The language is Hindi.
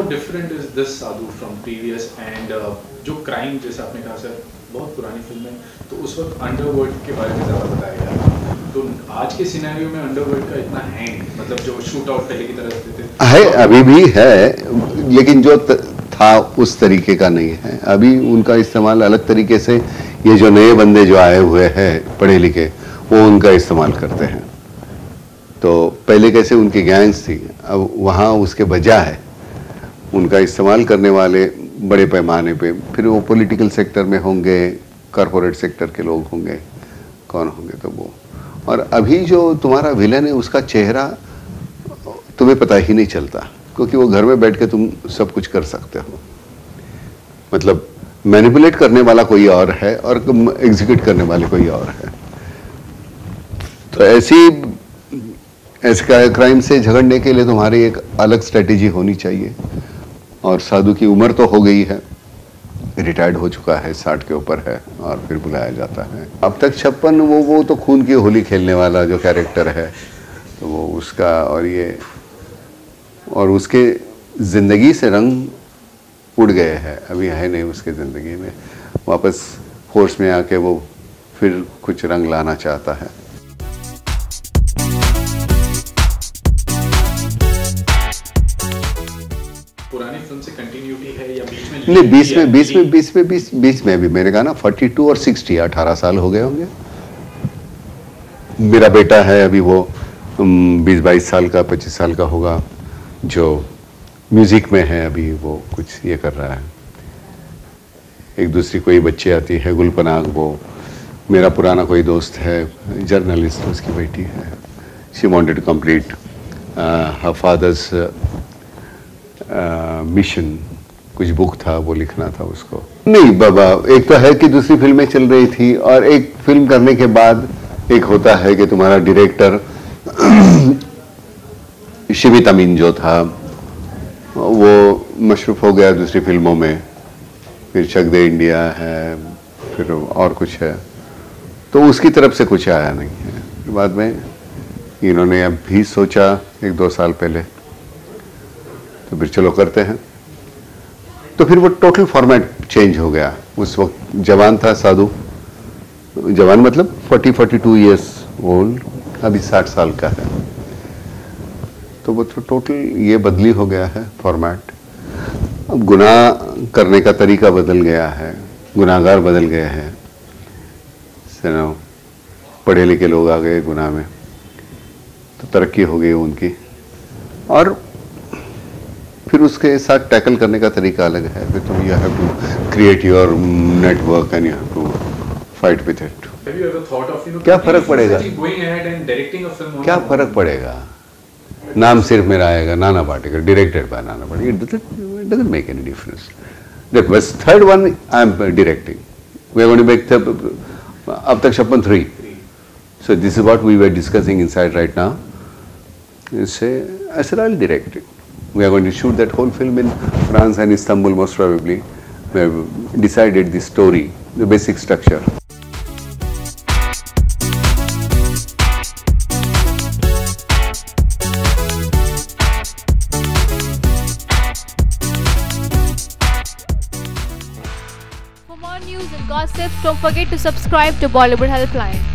Different is this Sadhu from previous and जो क्राइम जैसे आपने कहा सर बहुत पुरानी फिल्म है तो उस वक्त अंडरवर्ल्ड के बारे में ज़्यादा बताया गया था, तो आज के सिनेरियो में अंडरवर्ल्ड का इतना है मतलब जो शूट आउट पहले की तरह देते थे है, अभी भी है, लेकिन जो था उस तरीके का नहीं है। अभी उनका इस्तेमाल अलग तरीके से, ये जो नए बंदे जो आए हुए हैं पढ़े लिखे वो उनका इस्तेमाल करते हैं। तो पहले कैसे उनकी गैंग्स थी, अब वहाँ उसके बजाय उनका इस्तेमाल करने वाले बड़े पैमाने पे, फिर वो पॉलिटिकल सेक्टर में होंगे, कॉरपोरेट सेक्टर के लोग होंगे, कौन होंगे तो वो। और अभी जो तुम्हारा विलन है उसका चेहरा तुम्हें पता ही नहीं चलता, क्योंकि वो घर में बैठ के तुम सब कुछ कर सकते हो। मतलब मैनिपुलेट करने वाला कोई और है और एग्जीक्यूट करने वाले कोई और है। तो ऐसे क्राइम से झगड़ने के लिए तुम्हारी एक अलग स्ट्रेटेजी होनी चाहिए। और साधु की उम्र तो हो गई है, रिटायर्ड हो चुका है, 60 के ऊपर है, और फिर बुलाया जाता है। अब तक 56 वो तो खून की होली खेलने वाला जो कैरेक्टर है तो वो उसका, और ये और उसके ज़िंदगी से रंग उड़ गए हैं, अभी है नहीं उसके ज़िंदगी में। वापस फोर्स में आके वो फिर कुछ रंग लाना चाहता है। पुरानी फिल्म से कंटिन्यूटी है या बीच में? नहीं, बीच में भी मैंने कहा ना 42 और 60 18 साल हो गए होंगे। मेरा बेटा है अभी वो 20-22 साल का, 25 साल का होगा, जो म्यूजिक में है अभी, वो कुछ ये कर रहा है। एक दूसरी कोई बच्ची आती है, गुलपनाग, वो मेरा पुराना कोई दोस्त है, जर्नलिस्ट, उसकी बेटी है। She wanted to complete her father's mission, कुछ बुक था वो लिखना था उसको। नहीं बाबा, एक तो है कि दूसरी फिल्में चल रही थी, और एक फिल्म करने के बाद एक होता है कि तुम्हारा डायरेक्टर शिवित अमीन जो था वो मशरूफ हो गया दूसरी फिल्मों में, फिर चक दे इंडिया है, फिर और कुछ है, तो उसकी तरफ से कुछ आया नहीं है। बाद में इन्होंने अब भी सोचा 1-2 साल पहले, तो फिर चलो करते हैं। तो फिर वो टोटल फॉर्मेट चेंज हो गया। उस वक्त जवान था साधु, जवान मतलब 40-42 ईयर्स ओल्ड, अभी 60 साल का है। तो वो तो टोटल ये बदली हो गया है फॉर्मेट। अब गुनाह करने का तरीका बदल गया है, गुनाहगार बदल गए हैं, पढ़े लिखे लोग आ गए गुनाह में, तो तरक्की हो गई उनकी। और फिर उसके साथ टैकल करने का तरीका अलग है। फिर तुम you have to create your network and you have to fight with it. क्या फर्क पड़ेगा? क्या फर्क पड़ेगा? नाम सिर्फ मेरा आएगा, Nana Patekar, directed by Nana Patekar. It doesn't make any difference. That was third one I am directing. We are going to make अब तक 53. So this is what we were discussing inside right now. You say, I said I'll direct it. We are going to shoot that whole film in France and Istanbul most probably. We have decided the story, the basic structure. For more news and gossip, don't forget to subscribe to Bollywood Helpline.